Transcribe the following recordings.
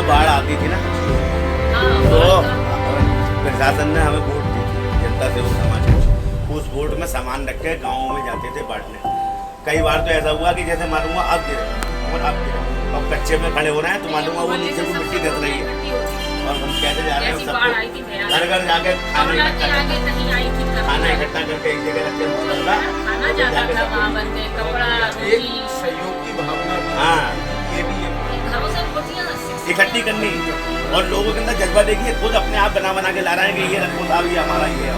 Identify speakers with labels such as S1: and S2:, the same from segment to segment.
S1: बाढ़ आती थी ना, तो प्रशासन ने हमें वोट दी थी, जनता सेवक समाज को। उस वोट में सामान रख के गाँव में जाते थे बांटने। कई बार तो ऐसा हुआ कि जैसे मालूंगा अब गिरे और अब गिरे, अब कच्चे में खड़े हो रहे हैं तो मालूंगा वो नीचे को मिट्टी धस रही है और हम कैसे जा रहे हैं सबको घर घर जाके खाना इकट्ठा करके एक जगह रखते हैं।
S2: सहयोग की भावना,
S1: हाँ,
S2: ये भी
S1: इकट्ठी करनी और लोगों के अंदर जज्बा देखिए, खुद अपने आप बना के ला रहे हैं कि ये रखो साहब, ये हमारा, ये है।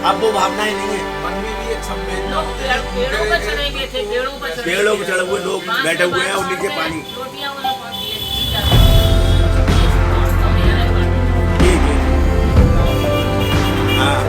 S1: अब वो भावनाएं नहीं है।
S2: मन में भी एक संवेदना होती है।
S1: पेड़ों पर चढ़े हुए लोग बैठे हुए हैं और नीचे पानी। जी जी, हाँ,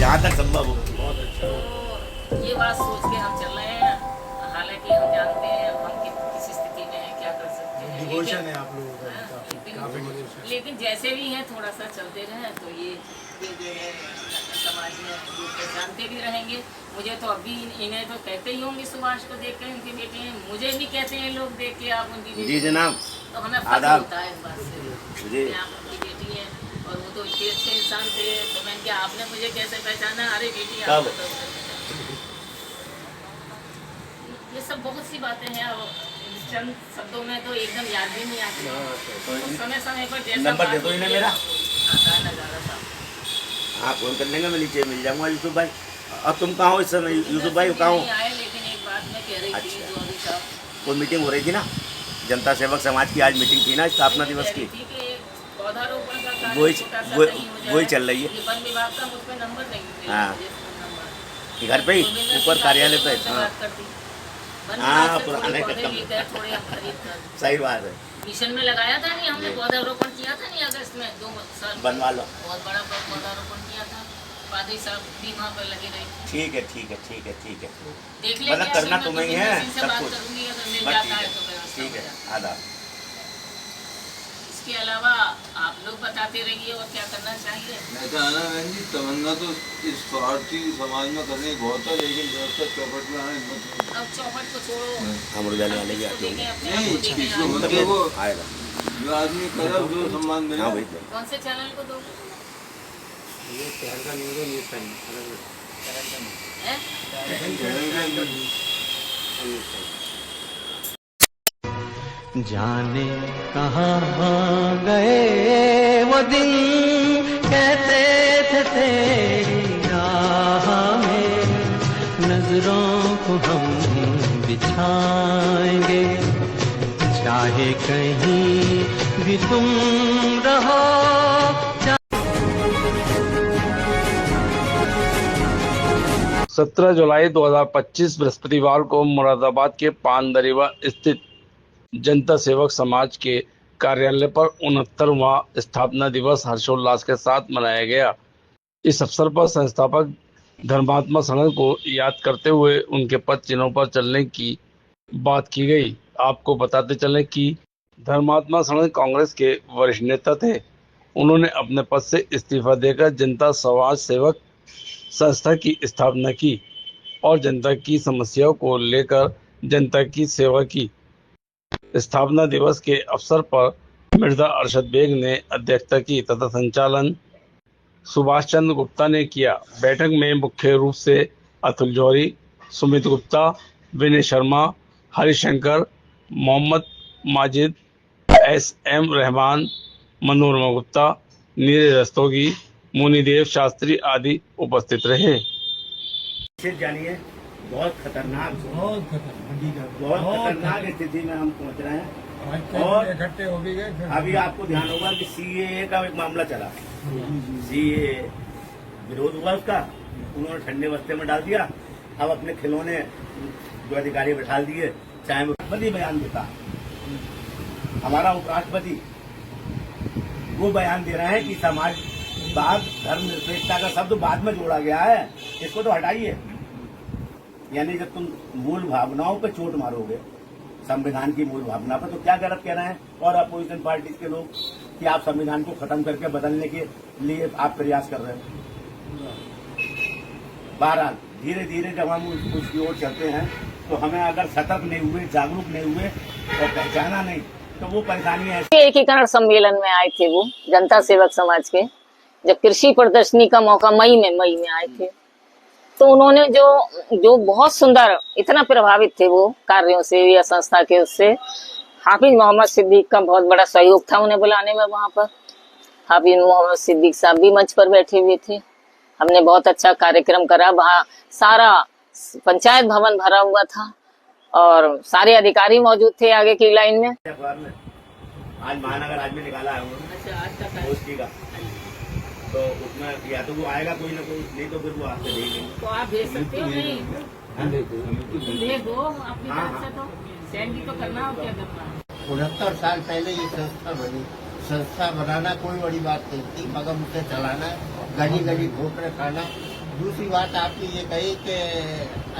S1: जहाँ तक संभव हो।
S3: तो ये बात सोच के हम चल रहे हैं। हालांकि हम जानते हैं हम किस स्थिति में हैं, क्या कर सकते हैं,
S2: डिवोशन है आप लोगों का,
S3: लेकिन जैसे भी हैं थोड़ा सा चलते रहें तो ये जो है समाज में लोग पहचानते भी रहेंगे। मुझे तो अभी इन्हें तो कहते ही होंगे सुभाष को देख कर उनकी बेटी हैं, मुझे भी कहते हैं लोग देख के आप उनकी बेटी।
S1: जी जनाब,
S3: तो हमें फख्र होता है इस बात से
S1: जी,
S3: कि आप उनकी बेटी हैं और वो तो इतने अच्छे इंसान थे। तो मैंने क्या आपने मुझे कैसे पहचाना? अरे बेटी आप तो ये सब बहुत सी बातें हैं और चंद शब्दों में तो एकदम याद भी नहीं आती। तो समय समय पर जैसा
S1: नंबर दे दो इन्हें मेरा।
S3: आता है नज़ारा साहब।
S1: हाँ, फोन कर लेंगे, मैं नीचे मिल जाऊंगा। यूसुफ भाई, अब तुम कहाँ हो इस समय? यूसुफ भाई कहाँ हो?
S3: नहीं आए, लेकिन एक बात मैं कह रही थी
S1: अच्छा।
S3: जो अभी साहब
S1: कोई मीटिंग हो रही थी ना, जनता सेवक समाज की आज मीटिंग थी ना स्थापना दिवस की,
S3: पौधारोपण का कार्य
S1: वही
S3: छोटा सा
S1: वही
S3: कहीं हो जाए।
S1: वही चल रही है।
S3: ये वन विभाग का मुझ पे नंबर नहीं है।
S1: हाँ।
S3: मुझे फोन नंबर।
S1: घर पे ही
S3: तो मैंने
S1: ऊपर
S3: सीधा
S1: कार्यालय पे।
S3: उनसे
S1: हाँ
S3: बात कर दी। वन
S1: हाँ,
S3: विभाग से
S1: पुराने
S3: थोड़े पौधे
S1: खत्म।
S3: भी गए, थोड़े हम खरीद कर
S1: सही बात है,
S3: मिशन में लगाया था। नहीं हमने पौधारोपण किया था नहीं अगस्त में 2 साल
S1: बनवा लो।
S3: बहुत बड़ा पौधारोपण किया था। पादरी साहब भी वहाँ पर लगे रहे।
S1: ठीक है ठीक है ठीक है ठीक है,
S3: देख लेंगे,
S1: मतलब करना
S3: मैं
S1: तुम्हें ही
S3: किसी
S1: है
S3: मशीन से
S1: सब
S3: बात
S1: कुछ।
S3: करूंगी, अगर मिल
S1: बस
S3: जाता है तो व्यवस्था
S1: ठीक
S3: हो
S1: है,
S3: जाएगी।
S1: आदाब।
S3: इसके अलावा आप लोग बताते रहिए और क्या करना चाहिए।
S4: मैं तो आना बहन जी, तमन्ना तो इस स्वार्थी समाज में करने बहुत है, लेकिन व्यवस्था चौपट में आने मत।
S3: अब चौपट को छोड़ो,
S1: हम उजाले वाले भी आते
S3: देखें
S1: होंगे,
S3: अपने आप
S4: नहीं,
S3: को देखें।
S4: इसको
S3: आप
S4: मत देखो,
S1: आएगा।
S4: जो आदमी करे जो सम्मान मिले।
S1: हाँ भाई,
S3: कौन से चैनल को दो?
S2: ये शहर का न्यूज़ है, न्यूज़ टाइम
S3: हैं?
S5: जाने कहाँ गए वो दिन, कहते थे तेरी राह में नजरों को हम बिछाएंगे, चाहे कहीं भी तुम रहो।
S6: 17 जुलाई 2025 बृहस्पतिवार को मुरादाबाद के पानदरीवा स्थित जनता सेवक समाज के कार्यालय पर 69वां स्थापना दिवस हर्षोल्लास के साथ मनाया गया। इस अवसर पर संस्थापक धर्मात्मा सणस को याद करते हुए उनके पद चिन्हों पर चलने की बात की गई। आपको बताते चलें कि धर्मात्मा सणस कांग्रेस के वरिष्ठ नेता थे। उन्होंने अपने पद से इस्तीफा देकर जनता समाज सेवक संस्था की स्थापना की और जनता की समस्याओं को लेकर जनता की सेवा की। स्थापना दिवस के अवसर पर मिर्जा अरशद बेग ने अध्यक्षता की तथा संचालन सुभाष चंद्र गुप्ता ने किया। बैठक में मुख्य रूप से अतुल जौहरी, सुमित गुप्ता, विनय शर्मा, हरिशंकर, मोहम्मद माजिद, SM रहमान, मनोरमा गुप्ता, नीरज रस्तोगी, मुनिदेव शास्त्री आदि उपस्थित रहे।
S1: जानिए, बहुत खतरनाक स्थिति में हम पहुंच रहे हैं और
S2: इकट्ठे हो भी गए।
S1: अभी आपको ध्यान होगा कि CAA का एक मामला चला। CAA विरोध हुआ उसका, उन्होंने ठंडे बस्ते में डाल दिया। अब अपने खिलौने जो अधिकारी बैठा दिए, चाहे वो राष्ट्रपति बयान देता, हमारा उपराष्ट्रपति वो बयान दे रहे हैं कि समाज बात धर्मनिरपेक्षता का शब्द बाद में जोड़ा गया है, इसको तो हटाइए। यानी जब तुम मूल भावनाओं पे चोट मारोगे, संविधान की मूल भावना पर, तो क्या गलत कह रहे हैं और अपोजिशन पार्टी के लोग कि आप संविधान को खत्म करके बदलने के लिए आप प्रयास कर रहे हो। बहरहाल धीरे धीरे जब हम उसकी ओर चलते हैं तो हमें अगर सतर्क नहीं हुए, जागरूक नहीं हुए और पहचाना नहीं तो वो परेशानी है।
S3: एकीकरण सम्मेलन में आए थे वो जनता सेवक समाज के, जब कृषि प्रदर्शनी का मौका मई में आए थे, तो उन्होंने जो बहुत सुंदर, इतना प्रभावित थे वो कार्यों से या संस्था के, उससे हाफिज मोहम्मद सिद्दीक का बहुत बड़ा सहयोग था उन्हें बुलाने में। वहां पर हाफिज मोहम्मद सिद्दीक साहब भी मंच पर बैठे हुए थे। हमने बहुत अच्छा कार्यक्रम करा, वहाँ सारा पंचायत भवन भरा हुआ था और सारे अधिकारी मौजूद थे आगे की लाइन में।
S1: आज महानगर आज में निकाला है गोष्ठी का, तो उसमें या तो वो आएगा कोई ना कोई, नहीं तो फिर वो आपसे देंगे।
S3: तो आप भेज सकते हो, नहीं ले दो अपनी तरफ से, तो सेंड भी तो करना हो, क्या करना है।
S2: 69 साल पहले ये संस्था बनी। संस्था बनाना कोई बड़ी बात नहीं थी, मगर उसे चलाना, गली गली वोट रखाना। दूसरी बात आपने ये कही कि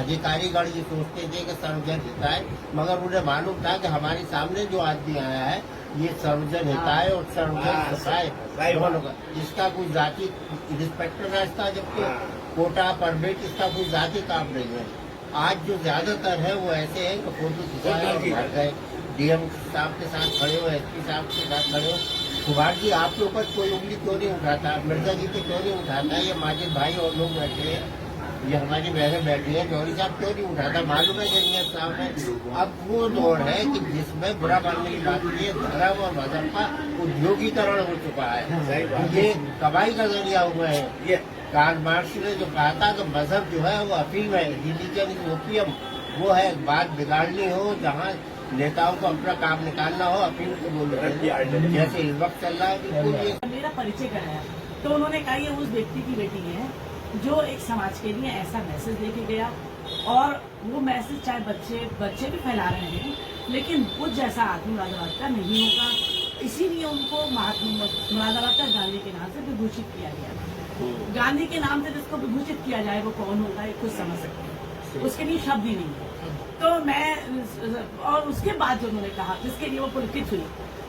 S2: अधिकारीगण ये सोचते थे कि सर्वजन हिताय, मगर उन्हें मालूम था कि हमारे सामने जो आदमी आया है ये सर्वजन हिताय और सर्वजन सहाय दोनों का, इसका कोई जाति इंस्पेक्टर रास्ता, जबकि कोटा परमिट इसका कोई जाति काम नहीं है। आज जो ज्यादातर है वो ऐसे हैं कि फोटो खिंचाए और भाग गए। डीएम साहब के साथ खड़े हो, एसपी साहब के साथ खड़े हो। सुभाष जी आपके ऊपर कोई उंगली क्यों नहीं उठाता, मिर्जा जी पे क्यों नहीं उठाता, ये माजिद भाई और लोग बैठे हैं, ये हमारी बहनें बैठी है, गौरी साहब क्यों नहीं उठाता, मालूम है जमीयत साहब है। अब वो दौर है कि जिसमें बुरा मानने की बात नहीं है, धर्म और मजहब का उद्योगीकरण हो चुका है, ये कमाई का जरिया हुआ है। ये कार्ल मार्क्स ने जो कहा था कि मजहब जो है वो अफीम है, रिलीजन इज ओपियम, वो है बात बिगाड़नी हो, जहाँ नेताओं को अपना काम निकालना हो, अफीम को बोलो, जैसे इस वक्त चल रहा है।
S7: मेरा परिचय कराया तो उन्होंने कहा ये उस व्यक्ति की बेटी है जो एक समाज के लिए ऐसा मैसेज देके गया, और वो मैसेज चाहे बच्चे भी फैला रहे हैं, लेकिन वो जैसा आदमी मुरादाबाद का नहीं होगा, इसीलिए उनको मुरादाबाद का गांधी के नाम से विभूषित किया गया। गांधी के नाम से जिसको विभूषित किया जाए वो कौन होगा ये खुद समझ सकते हैं, उसके लिए शब्द ही नहीं है। तो मैं, और उसके बाद जो उन्होंने कहा जिसके लिए वो पुलकित हुई,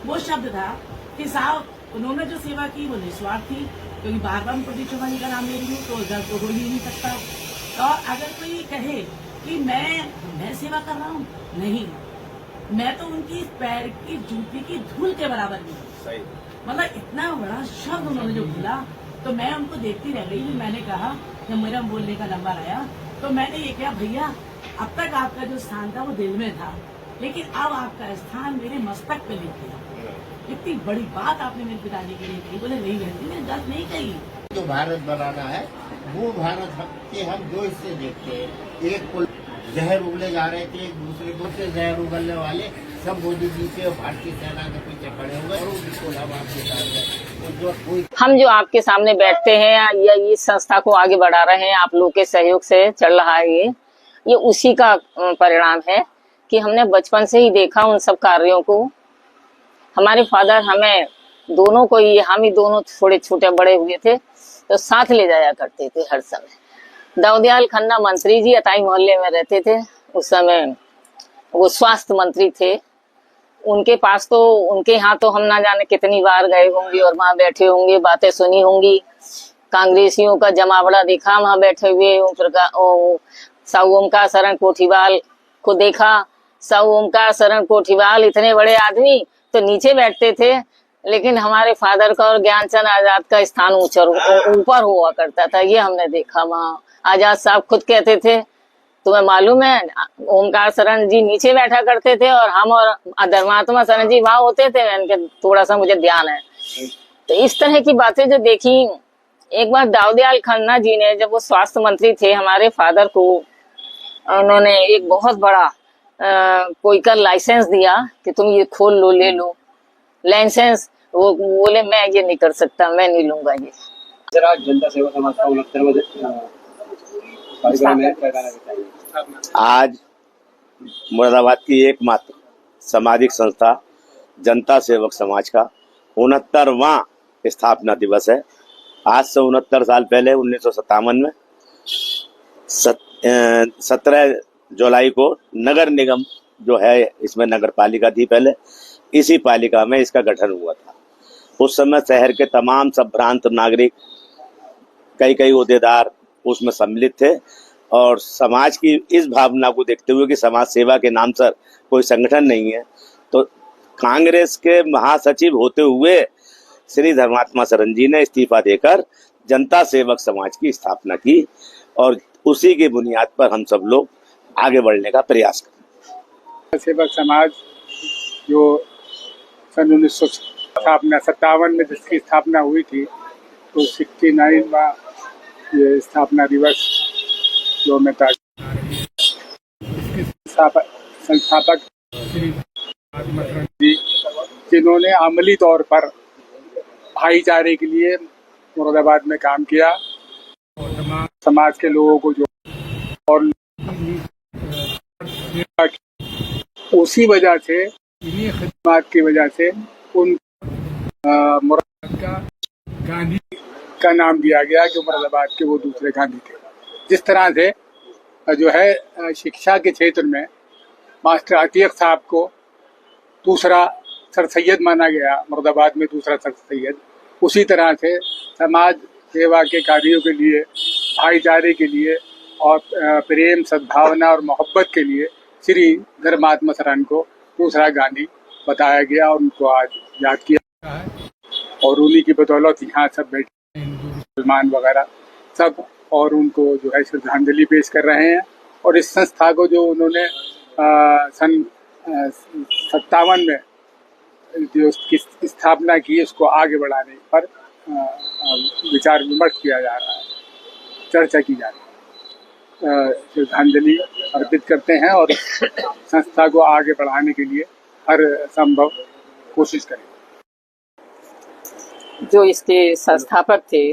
S7: वो शब्द था कि साहब उन्होंने जो सेवा की वो निस्वार्थ थी, क्योंकि बार बार प्रदीप चौहान का नाम ले रही हूँ तो दर्द तो हो ही नहीं सकता। और अगर कोई कहे कि मैं सेवा कर रहा हूँ, नहीं, मैं तो उनकी पैर की जूती की धूल के बराबर भी हूँ। मतलब इतना बड़ा शब्द उन्होंने जो बोला, तो मैं उनको देखती रह गई। मैंने कहा जब मेरा बोलने का नंबर आया तो मैंने ये कहा, भैया अब तक आपका जो स्थान था वो दिल में था, लेकिन अब आपका स्थान मेरे मस्तक पे लिख दिया। इतनी बड़ी बात आपने मेरे पिताजी के लिए कही। बोले नहीं बहन, मैंने गलत नहीं कही।
S2: जो भारत बनाना है वो भारत के हम दो हिस्से देखते हैं, एक को जहर उगले जा रहे थे, एक दूसरे जहर उगलने वाले सब मोदी जी के और भारतीय सेना के पीछे खड़े हुए, और बिल्कुल हम आपके साथ
S3: हम जो आपके सामने बैठते हैं या इस संस्था को आगे बढ़ा रहे हैं, आप लोग के सहयोग से चल रहा है, ये उसी का परिणाम है कि हमने बचपन से ही देखा उन सब कार्यों को। हमारे फादर हमें दोनों को ही, हम ही दोनों थोड़े छोटे बड़े हुए थे तो साथ ले जाया करते थे हर समय। दाऊदयाल खन्ना मंत्री जी अताई मोहल्ले में रहते थे, उस समय वो स्वास्थ्य मंत्री थे। उनके पास तो, उनके यहाँ तो हम ना जाने कितनी बार गए होंगे और वहाँ बैठे होंगे, बातें सुनी होंगी, कांग्रेसियों का जमावड़ा देखा वहाँ बैठे हुए। साहू ओमकार शरण कोठीवाल को देखा, साहू ओमकार शरण कोठीवाल इतने बड़े आदमी तो नीचे बैठते थे, लेकिन हमारे फादर का और ज्ञानचंद आजाद का स्थान ऊपर हुआ करता था, ये हमने देखा वहाँ। आजाद साहब खुद कहते थे, तुम्हें मालूम है ओमकार शरण जी नीचे बैठा करते थे और हम और धर्मात्मा शरण जी वहां होते थे, इनके थोड़ा सा मुझे ध्यान है। तो इस तरह की बातें जो देखी। एक बार दाऊदयाल खन्ना जी ने, जब वो स्वास्थ्य मंत्री थे, हमारे फादर को उन्होंने एक बहुत बड़ा कोई का लाइसेंस दिया कि तुम ये खोल लो, ले लो लाइसेंस। वो बोले मैं ये नहीं कर सकता, मैं नहीं लूंगा ये।
S8: जरा जनता सेवा समाज का 69वां
S1: आज मुरादाबाद की एकमात्र सामाजिक संस्था जनता सेवक समाज का 69वां स्थापना दिवस है। आज से 69 साल पहले 1957 में 17 जुलाई को नगर निगम जो है, इसमें नगर पालिका थी पहले, इसी पालिका में इसका गठन हुआ था। उस समय शहर के तमाम संभ्रांत नागरिक, कई कई ओहदेदार उसमें सम्मिलित थे और समाज की इस भावना को देखते हुए कि समाज सेवा के नाम से कोई संगठन नहीं है, तो कांग्रेस के महासचिव होते हुए श्री धर्मात्मा शरण जी ने इस्तीफा देकर जनता सेवक समाज की स्थापना की और उसी की बुनियाद पर हम सब लोग आगे बढ़ने का प्रयास करें।
S9: सेवक समाज जो सन 1957 में जिसकी स्थापना हुई थी, तो 69वां ये स्थापना दिवस जो में था। इसके संस्थापक श्री जी, जिन्होंने अमली तौर पर भाईचारे के लिए मुरादाबाद में काम किया और तमाम समाज के लोगों को जो और उसी वजह से, इन्हीं खिदमत की वजह से उन मुरादाबाद का गांधी का नाम दिया गया कि मुरादाबाद के वो दूसरे गांधी थे। जिस तरह से जो है शिक्षा के क्षेत्र में मास्टर अतीक साहब को दूसरा सर सैयद माना गया, मुरादाबाद में दूसरा सर सैयद, उसी तरह से समाज सेवा के कार्यों के लिए, भाईचारे के लिए और प्रेम, सद्भावना और मोहब्बत के लिए श्री धर्मात्मा शरण को दूसरा गांधी बताया गया और उनको आज याद किया है। और उन्हीं की बदौलत यहाँ सब बैठे हिंदू मुसलमान वगैरह सब और उनको जो है श्रद्धांजलि पेश कर रहे हैं। और इस संस्था को जो उन्होंने सन 57 में जो उसकी स्थापना की, उसको आगे बढ़ाने पर विचार विमर्श किया जा रहा है, चर्चा की जा रही है। श्रद्धांजलि अर्पित करते हैं और संस्था को आगे बढ़ाने के लिए हर संभव कोशिश करें।
S3: जो इसके संस्थापक थे,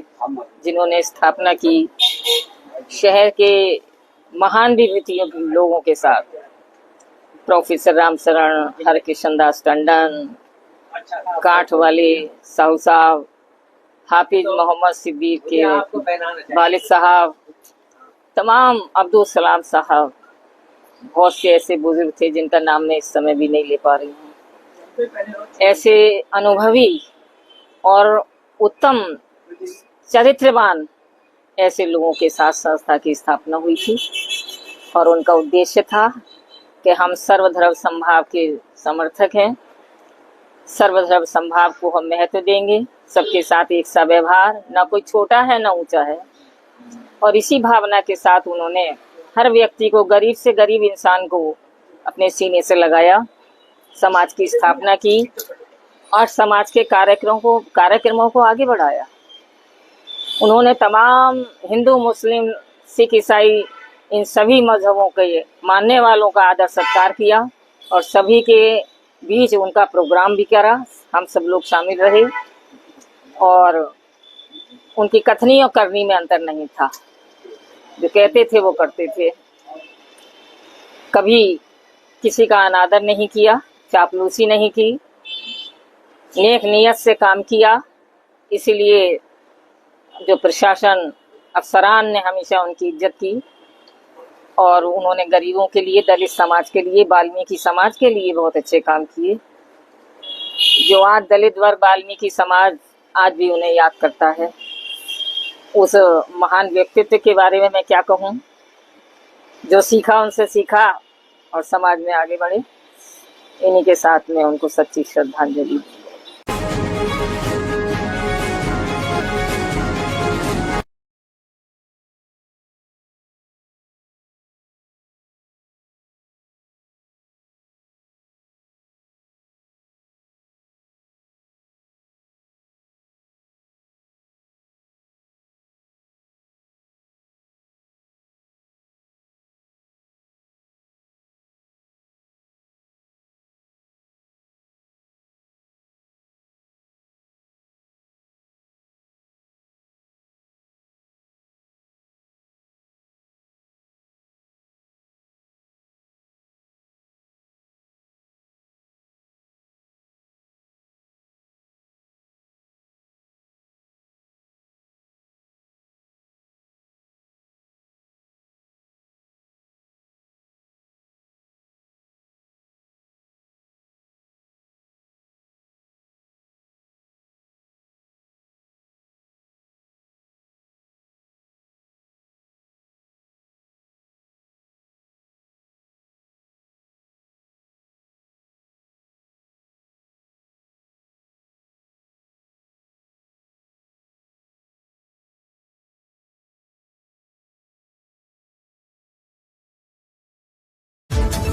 S3: जिन्होंने स्थापना की, शहर के महान विभूतियों लोगों के साथ प्रोफेसर राम शरण, हरकिशन दास टंडन, काठ वाले साहू साहब, हाफिज मोहम्मद सिद्दीक के वालिद साहब, तमाम अब्दुल सलाम साहब, बहुत से ऐसे बुजुर्ग थे जिनका नाम मैं इस समय भी नहीं ले पा रही हूँ। ऐसे अनुभवी और उत्तम चरित्रवान ऐसे लोगों के साथ संस्था की स्थापना हुई थी और उनका उद्देश्य था कि हम सर्वधर्म समभाव के समर्थक हैं, सर्वधर्म समभाव को हम महत्व देंगे, सबके साथ एक सा व्यवहार, ना कोई छोटा है ना ऊंचा है। और इसी भावना के साथ उन्होंने हर व्यक्ति को, गरीब से गरीब इंसान को अपने सीने से लगाया, समाज की स्थापना की और समाज के कार्यक्रमों को आगे बढ़ाया। उन्होंने तमाम हिंदू, मुस्लिम, सिख, ईसाई, इन सभी मजहबों के मानने वालों का आदर सत्कार किया और सभी के बीच उनका प्रोग्राम भी करा। हम सब लोग शामिल रहे और उनकी कथनी और करनी में अंतर नहीं था। जो कहते थे वो करते थे, कभी किसी का अनादर नहीं किया, चापलूसी नहीं की, नेक नियत से काम किया। इसीलिए जो प्रशासन, अफसरान ने हमेशा उनकी इज्जत की और उन्होंने गरीबों के लिए, दलित समाज के लिए, वाल्मीकि समाज के लिए बहुत अच्छे काम किए। जो आज दलित वर्ग, वाल्मीकि समाज आज भी उन्हें याद करता है। उस महान व्यक्तित्व के बारे में मैं क्या कहूँ। जो सीखा उनसे सीखा और समाज में आगे बढ़े। इन्हीं के साथ में उनको सच्ची श्रद्धांजलि।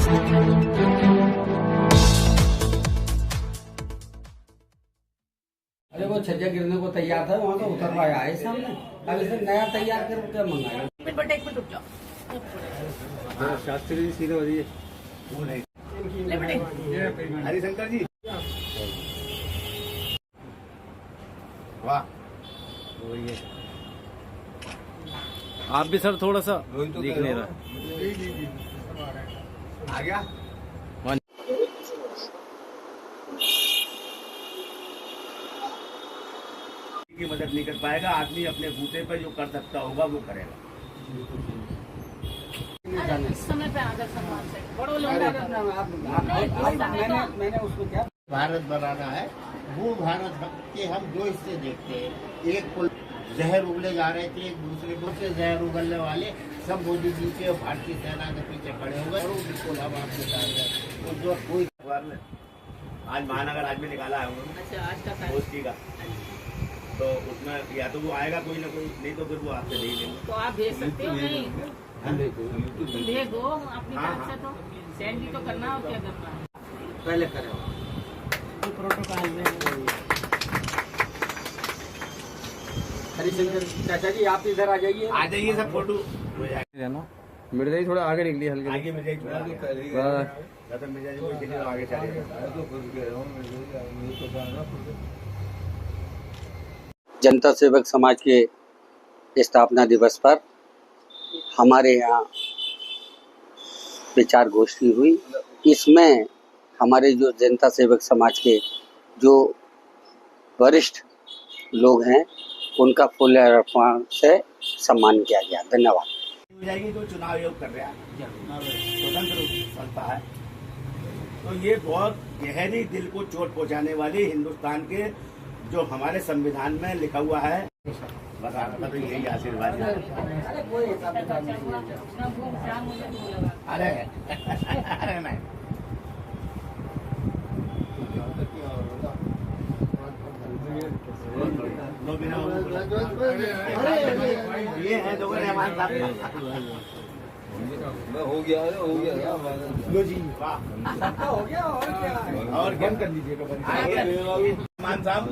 S10: अरे वो छज्जा गिरने को तैयार था, वहाँ तो उतरवाया है सामने, अब इसे नया तैयार कर क्या मंगाया।
S7: एक मिनट रुक जाओ।
S8: शास्त्री जी सीधे हो जाइए।
S7: ले बेटे।
S1: हरिशंकर जी वाह,
S8: आप भी सर थोड़ा सा
S4: वही तो
S8: दिख
S4: कह
S8: नहीं
S4: रहा
S8: रहा।
S1: आ गया। की मदद नहीं कर पाएगा आदमी, अपने बूते पर जो कर सकता होगा वो करेगा।
S3: इस समय पे आदर सम्मान से बड़ों लोग
S10: मैंने उसको क्या
S2: भारत बनाना है, वो भारत के हम दो हिस्से देखते हैं। एक को जहर उगले जा रहे थे, एक दूसरे को से जहर उगलने वाले सब मोदी जी के और भारतीय सेना के पीछे खड़े हो गए और बिल्कुल हम आपके साथ वो जो कोई
S1: आज महानगर आज में निकाला है उन्होंने।
S3: अच्छा, आज का कार्य।
S1: दोस्ती का, तो उसमें या तो वो आएगा कोई ना कोई, नहीं तो फिर वो आपसे ले लेंगे।
S3: तो आप भेज सकते हो नहीं? भेज दो अपनी
S1: हाँ,
S3: तरफ से, तो सेंड भी तो करना और क्या करना है।
S10: पहले करें
S7: प्रोटोकॉल में
S10: हरिशंकर चाचा जी आप इधर आ जाइए।
S1: आ जाइए, सब फोटो हो जाएगा।
S8: मिर्जा जी थोड़ा आगे निकलिए हल्के
S1: आगे में जाइए, थोड़ा आगे। ज्यादा मिर्जा जी को इसीलिए तो आगे चले
S11: जनता सेवक समाज के स्थापना दिवस पर हमारे यहाँ विचार गोष्ठी हुई। इसमें हमारे जो जनता सेवक समाज के जो वरिष्ठ लोग हैं उनका फूल अर्पण से सम्मान किया गया। धन्यवाद।
S1: हो जाएगी तो चुनाव आयोग कर रहा है, स्वतंत्र संस्था है, तो ये बहुत गहरी दिल को चोट पहुंचाने वाली हिंदुस्तान के जो हमारे संविधान में लिखा हुआ है, बस आपका तो यही आशीर्वाद है। अरे अरे नहीं, ये है जो रहमान साहब
S4: हो गया
S1: लो जी, वाह,
S10: हो गया और क्या
S1: और क्या कर लीजिएगा। रहमान साहब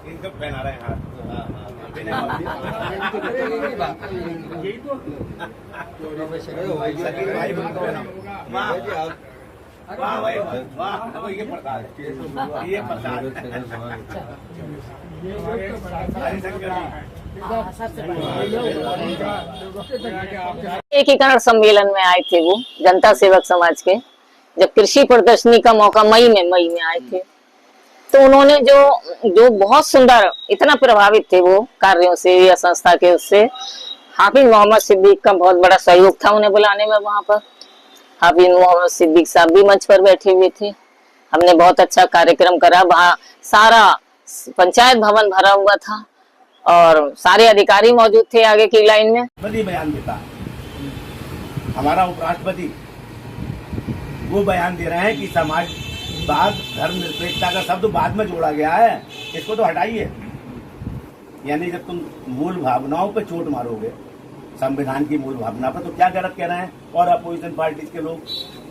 S1: इनको पहना रहे हैं वाह भाई वाह, ये प्रसाद है, ये प्रसाद
S3: एकीकरण सम्मेलन में आए थे वो जनता सेवक समाज के, जब कृषि प्रदर्शनी का मौका मई में आए थे, तो उन्होंने जो बहुत सुंदर, इतना प्रभावित थे वो कार्यों से या संस्था के, उससे हाफिज मोहम्मद सिद्दीक का बहुत बड़ा सहयोग था उन्हें बुलाने में। वहां पर हाफिज मोहम्मद सिद्दीक साहब भी मंच पर बैठे हुए थे। हमने बहुत अच्छा कार्यक्रम करा, वहाँ सारा पंचायत भवन भरा हुआ था और सारे अधिकारी मौजूद थे आगे की लाइन में।
S1: बयान देता हमारा उपराष्ट्रपति वो बयान दे रहे हैं कि समाजवाद धर्मनिरपेक्षता का शब्द बाद में जोड़ा गया है, इसको तो हटाइए। यानी जब तुम मूल भावनाओं पे चोट मारोगे, संविधान की मूल भावना पर, तो क्या गलत कह रहे हैं और अपोजिशन पार्टी के लोग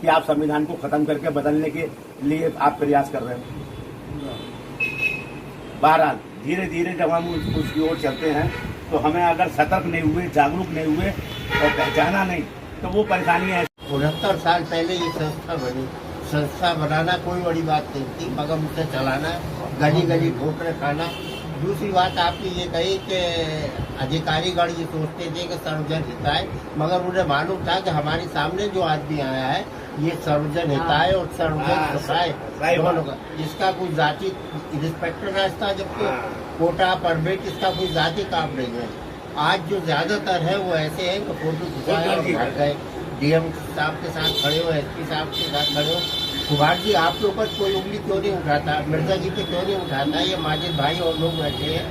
S1: कि आप संविधान को खत्म करके बदलने के लिए आप प्रयास कर रहे हो। बहरहाल धीरे धीरे जब हम उसकी ओर चलते हैं तो हमें अगर सतर्क नहीं हुए, जागरूक नहीं हुए और पहचाना नहीं तो वो परेशानी है।
S2: 69 साल पहले ये संस्था बनी। संस्था बनाना कोई बड़ी बात नहीं थी, मगर उसे चलाना, गली गली ठोकर खाना। दूसरी बात आपने ये कही कि अधिकारीगण ये सोचते थे कि सर्वजन हिताय, मगर उन्हें मालूम था कि हमारे सामने जो आदमी आया है ये सर्वजन हिताय और सर्वजन सुखाय दोनों का, इसका कोई जाति इंस्पेक्टर रास्ता, जबकि कोटा परमिट इसका कोई जाति काम नहीं है। आज जो ज्यादातर है वो ऐसे हैं कि फोटो खिंचाए और भाग गए। डीएम साहब के साथ खड़े हो, एसपी साहब के साथ खड़े हो, कुमार जी आपके ऊपर कोई उंगली क्यों नहीं उठाता, मिर्जा जी पे क्यों नहीं उठाता, ये माजिद भाई और लोग बैठे हैं,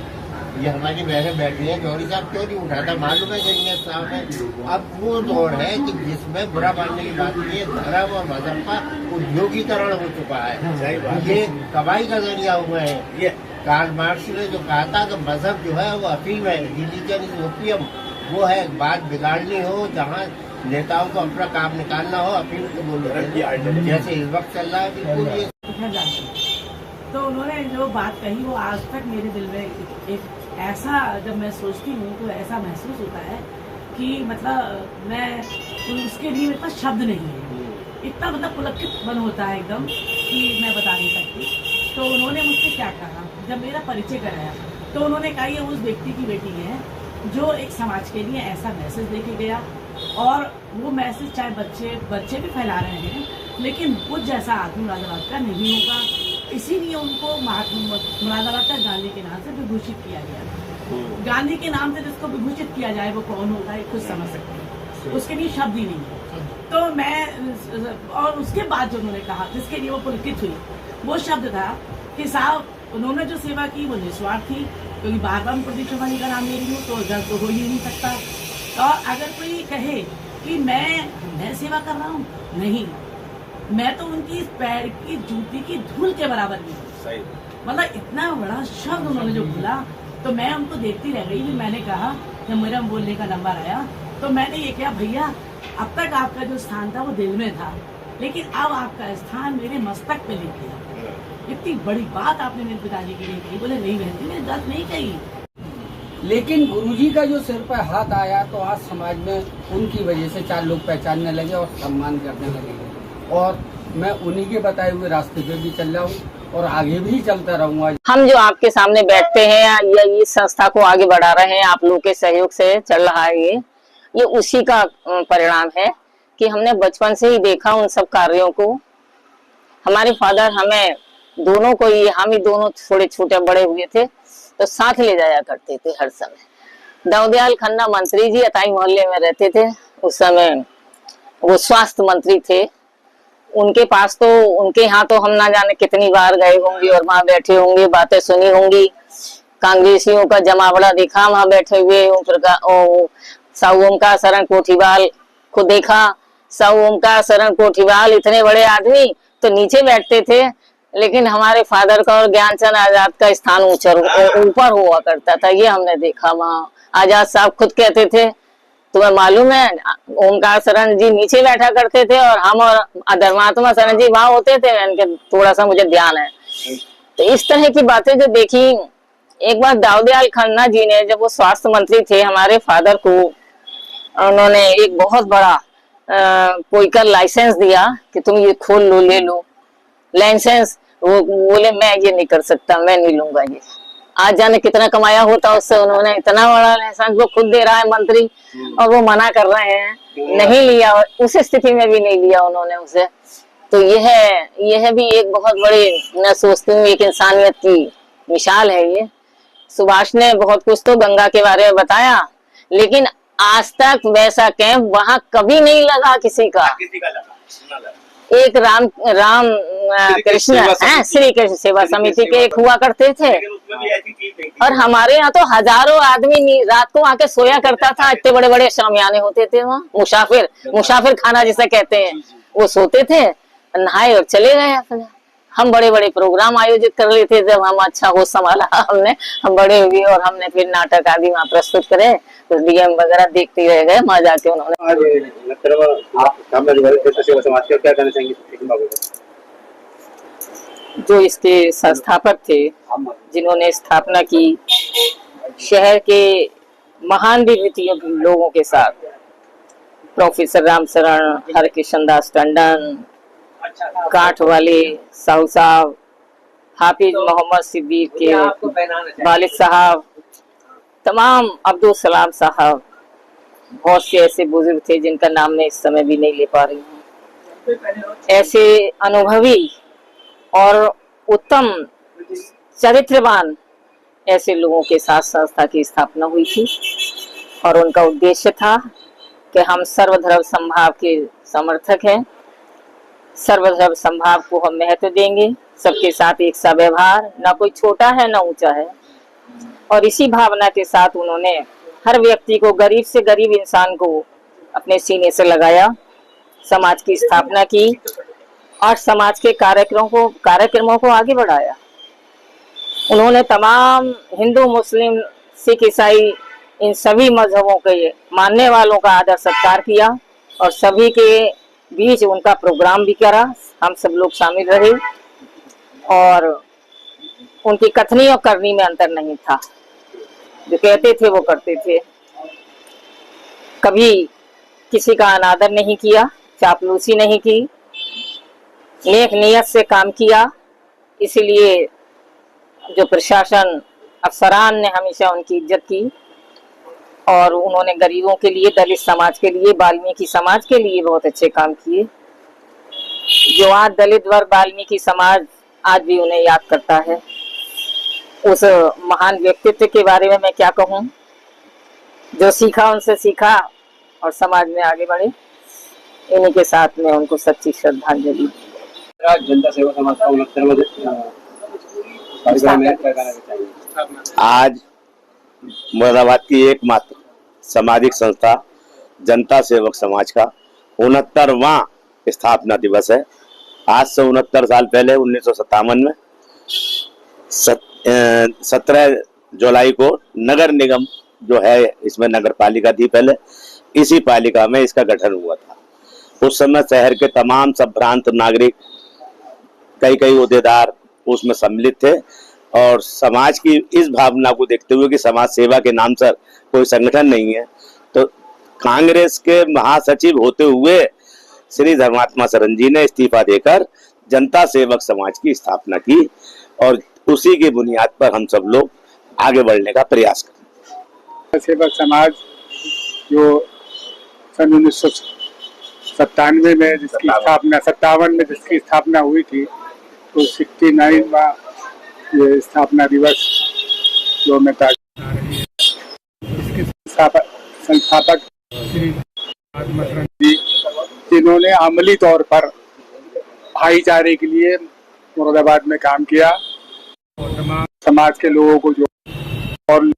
S2: ये हमारी बहनें बैठी हैं, जौहरी साहब क्यों नहीं उठाता, मालूम है कि साहब है। अब वो दौर है कि जिसमें बुरा मानने की बात नहीं है, धर्म और मजहब का उद्योगीकरण हो चुका है, ये कमाई का जरिया हुआ है। ये कार्ल मार्क्स ने जो कहा था कि मजहब जो है वो अफीम है, रिलीजन इज ओपियम, वो है। बात बिगाड़नी हो, जहाँ नेताओं को अपना काम निकालना हो अपील को बोलो, जैसे इस वक्त चल रहा है बिल्कुल ये
S7: तो उन्होंने जो बात कही वो आज तक मेरे दिल में एक ऐसा, जब मैं सोचती हूँ तो ऐसा महसूस होता है कि मतलब मैं उसके लिए मेरे पास शब्द नहीं है, इतना मतलब पुलकित मन होता है एकदम कि मैं बता नहीं सकती। तो उन्होंने मुझसे क्या कहा, जब मेरा परिचय कराया तो उन्होंने कहा ये उस व्यक्ति की बेटी है जो एक समाज के लिए ऐसा मैसेज दे के गया, और वो मैसेज चाहे बच्चे भी फैला रहे हैं, लेकिन वो जैसा आदमी मुरादाबाद का नहीं होगा, इसीलिए उनको मुरादाबाद का गांधी के नाम से विभूषित किया गया। गांधी के नाम से जिसको विभूषित किया जाए वो कौन होगा ये खुद समझ सकते हैं, उसके लिए शब्द ही नहीं है। तो मैं, और उसके बाद जो उन्होंने कहा जिसके लिए वो पुलकित हुई, वो शब्द था कि साहब उन्होंने जो सेवा की वो निस्वार्थ थी, क्योंकि बार बार प्रदीप चौहान का नाम ले रही हूँ तो जब तो हो ही नहीं सकता। और अगर कोई कहे कि मैं सेवा कर रहा हूँ, नहीं, मैं तो उनकी पैर की जूती की धूल के बराबर भी हूँ। मतलब इतना बड़ा शब्द उन्होंने जो बोला, तो मैं उनको देखती रह गई। मैंने कहा जब मेरा बोलने का नंबर आया तो मैंने ये किया, भैया अब तक आपका जो स्थान था वो दिल में था, लेकिन अब आपका स्थान मेरे मस्तक पे लिख गया। इतनी बड़ी बात आपने मेरे पिताजी के लिए कही। बोले नहीं बहन जी, मैंने गलत नहीं कही।
S10: लेकिन गुरुजी का जो सिर पर हाथ आया तो आज समाज में उनकी वजह से 4 लोग पहचानने लगे और सम्मान करने लगे, और मैं उन्हीं के बताए हुए रास्ते पे भी चल रहा हूँ और आगे भी चलता रहूंगा।
S3: हम जो आपके सामने बैठते हैं या इस संस्था को आगे बढ़ा रहे हैं, आप लोगों के सहयोग से चल रहा है, ये उसी का परिणाम है कि हमने बचपन से ही देखा उन सब कार्यों को। हमारे फादर हमें दोनों को ही, हम ही दोनों थोड़े छोटे बड़े हुए थे तो साथ ले जाया करते थे हर समय। दाऊदयाल खन्ना मंत्री जी अताई मोहल्ले में रहते थे, उस समय वो स्वास्थ्य मंत्री थे। उनके पास तो, उनके यहाँ तो हम ना जाने कितनी बार गए होंगे और वहां बैठे होंगे, बातें सुनी होंगी। कांग्रेसियों का जमावड़ा देखा वहां बैठे हुए। साहू ओमकार शरण कोठीवाल को देखा। साहू ओमकार शरण कोठीवाल इतने बड़े आदमी तो नीचे बैठते थे, लेकिन हमारे फादर का और ज्ञानचंद आजाद का स्थान ऊपर हुआ करता था। ये हमने देखा वहाँ। आजाद साहब खुद कहते थे, तुम्हें मालूम है ओमकार शरण जी नीचे बैठा करते थे और हम और धर्मात्मा शरण जी वहां होते थे, इनके थोड़ा सा मुझे ध्यान है। तो इस तरह की बातें जो देखी। एक बार दाऊदयाल खन्ना जी ने, जब वो स्वास्थ्य मंत्री थे, हमारे फादर को उन्होंने एक बहुत बड़ा कोई का लाइसेंस दिया कि तुम ये खोल लो, ले लो लाइसेंस। वो बोले मैं ये नहीं कर सकता, मैं नहीं लूंगा ये। आज जाने कितना कमाया होता उससे। उन्होंने इतना बड़ा लाइसेंस वो खुद दे रहा है मंत्री, और वो मना कर रहे हैं, नहीं लिया। उस स्थिति में भी नहीं लिया उन्होंने उसे। तो यह भी एक बहुत बड़ी, मैं सोचती हूँ, एक इंसानियत की मिसाल है ये। सुभाष ने बहुत कुछ तो गंगा के बारे में बताया, लेकिन आज तक वैसा कैंप वहां कभी नहीं लगा किसी का। एक राम कृष्ण श्री कृष्ण सेवा समिति के एक हुआ करते थे, और हमारे यहाँ तो हजारों आदमी रात को आके सोया करता था। इतने बड़े बड़े शामियाने होते थे वहाँ। मुसाफिर खाना जिसे कहते हैं, वो सोते थे, नहाए और चले गए अपने। हम बड़े बड़े प्रोग्राम आयोजित कर लेते जब हम अच्छा होश संभाला हमने, हम बड़े हुए और हमने फिर नाटक आदि वहाँ प्रस्तुत करे, तो डीएम वगैरह देखते रह गए वहाँ जाके। उन्होंने जो इसके संस्थापक थे, जिन्होंने स्थापना की, शहर के महान विभूतियों लोगों के साथ, प्रोफेसर राम शरण, हरकिशन दास टंडन, काठ वाले साहू साहब, हाफिज मोहम्मद सिद्दीक के वालिद साहब, तमाम अब्दुल सलाम साहब, बहुत से ऐसे बुजुर्ग थे जिनका नाम मैं इस समय भी नहीं ले पा रही हूँ। ऐसे अनुभवी और उत्तम चरित्रवान ऐसे लोगों के साथ संस्था की स्थापना हुई थी, और उनका उद्देश्य था कि हम सर्वधर्म समभाव के समर्थक हैं। सर्वधर्म समभाव को हम महत्व देंगे, सबके साथ एक सा व्यवहार, ना कोई छोटा है ना ऊंचा है। और इसी भावना के साथ उन्होंने हर व्यक्ति को, गरीब से गरीब इंसान को अपने सीने से लगाया, समाज की स्थापना की और समाज के कार्यक्रमों को आगे बढ़ाया। उन्होंने तमाम हिंदू, मुस्लिम, सिख, ईसाई, इन सभी मजहबों के मानने वालों का आदर सत्कार किया, और सभी के बीच उनका प्रोग्राम भी करा, हम सब लोग शामिल रहे और उनकी कथनी और करनी में अंतर नहीं था। जो कहते थे वो करते थे, कभी किसी का अनादर नहीं किया, चापलूसी नहीं की, नेक नियत से काम किया। इसीलिए जो प्रशासन अफसरान ने हमेशा उनकी इज्जत की और उन्होंने गरीबों के लिए, दलित समाज के लिए, वाल्मीकि समाज के लिए बहुत अच्छे काम किए। जो आज दलित वर्ग वाल्मीकि समाज आज भी उन्हें याद करता है। उस महान व्यक्तित्व के बारे में मैं क्या कहूँ, जो सीखा उनसे सीखा और समाज में आगे बढ़े। इन्हीं के साथ में उनको सच्ची श्रद्धांजलि।
S8: जनता सेवा समाज का 69वां कार्यक्रम है, क्या कहना चाहिए?
S1: आज मुरादाबाद की एकमात्र सामाजिक संस्था जनता सेवक समाज का 69वां स्थापना दिवस है। आज से 69 साल पहले 1957 में 17 जुलाई को नगर निगम जो है, इसमें नगर पालिका थी पहले, इसी पालिका में इसका गठन हुआ था। उस समय शहर के तमाम संभ्रांत नागरिक, कई ओहदेदार उसमें सम्मिलित थे और समाज की इस भावना को देखते हुए कि समाज सेवा के नाम से कोई संगठन नहीं है, तो कांग्रेस के महासचिव होते हुए श्री धर्मात्मा शरण जी ने इस्तीफा देकर जनता सेवक समाज की स्थापना की और उसी की बुनियाद पर हम सब लोग आगे बढ़ने का प्रयास करें।
S9: सेवक समाज जो सन 1997 में जिसकी स्थापना, 57 में जिसकी स्थापना हुई थी, तो 69वां ये स्थापना दिवस जो में इसके संस्थापक श्री धर्मात्मा जी, जिन्होंने अमली तौर पर भाईचारे के लिए मुरादाबाद में काम किया और तमाम समाज के लोगों को जो और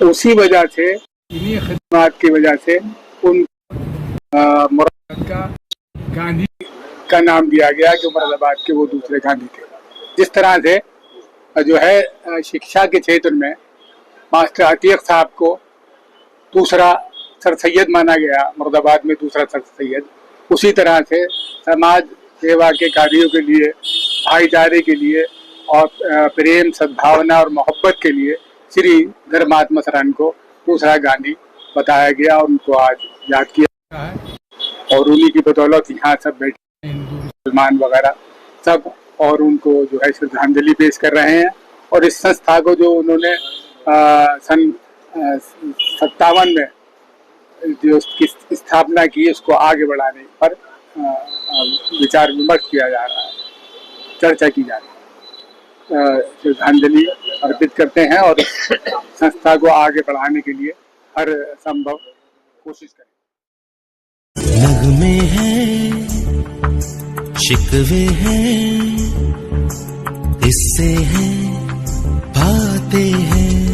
S9: उसी वजह से, इन्हीं खिदमत की वजह से उन मुरादाबाद का गांधी का नाम दिया गया कि मुरादाबाद के वो दूसरे गांधी थे। जिस तरह से जो है शिक्षा के क्षेत्र में मास्टर अतीक साहब को दूसरा सर सैयद माना गया, मुरादाबाद में दूसरा सर सैयद, उसी तरह से समाज सेवा के कार्यों के लिए, भाईचारे के लिए और प्रेम, सद्भावना और मोहब्बत के लिए श्री धर्मात्मा शरण को दूसरा गांधी बताया गया और उनको आज याद किया है। और उन्हीं की बदौलत यहाँ सब बैठे हिंदू मुसलमान वगैरह सब और उनको जो है श्रद्धांजलि पेश कर रहे हैं। और इस संस्था को जो उन्होंने सन 57 में जो उसकी स्थापना की, उसको आगे बढ़ाने पर विचार विमर्श किया जा रहा है, चर्चा की जा रही है। श्रद्धांजलि अर्पित करते हैं और संस्था को आगे बढ़ाने के लिए हर संभव कोशिश करें।
S5: नगमे हैं, शिकवे हैं, किस्से हैं, बातें हैं,